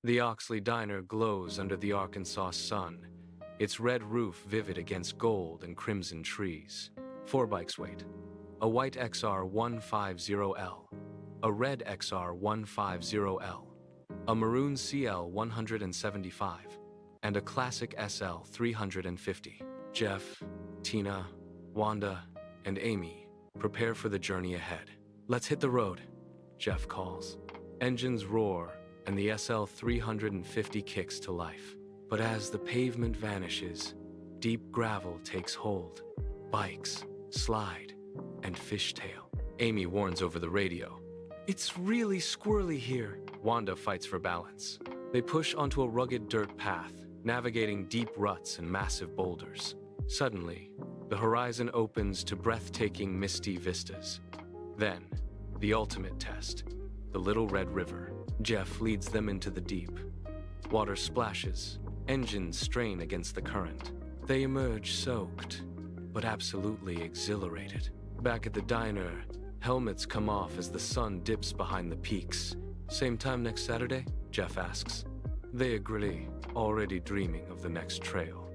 The Oxley Diner glows under the Arkansas sun, its red roof vivid against gold and crimson trees. 4 bikes wait. A white XR150L, a red XR150L, a maroon CL175, and a classic SL350. Jeff, Tina, Wanda, and Amy prepare for the journey ahead. "Let's hit the road," Jeff calls. Engines roar, and the SL350 kicks to life. But as the pavement vanishes, deep gravel takes hold. Bikes, slide, and fishtail. Amy warns over the radio. "It's really squirrely here." Wanda fights for balance. They push onto a rugged dirt path, navigating deep ruts and massive boulders. Suddenly, the horizon opens to breathtaking misty vistas. Then, the ultimate test, the Little Red River. Jeff leads them into the deep. Water splashes, engines strain against the current. They emerge soaked, but absolutely exhilarated. Back at the diner, helmets come off as the sun dips behind the peaks. "Same time next Saturday?" Jeff asks. They agree, already dreaming of the next trail.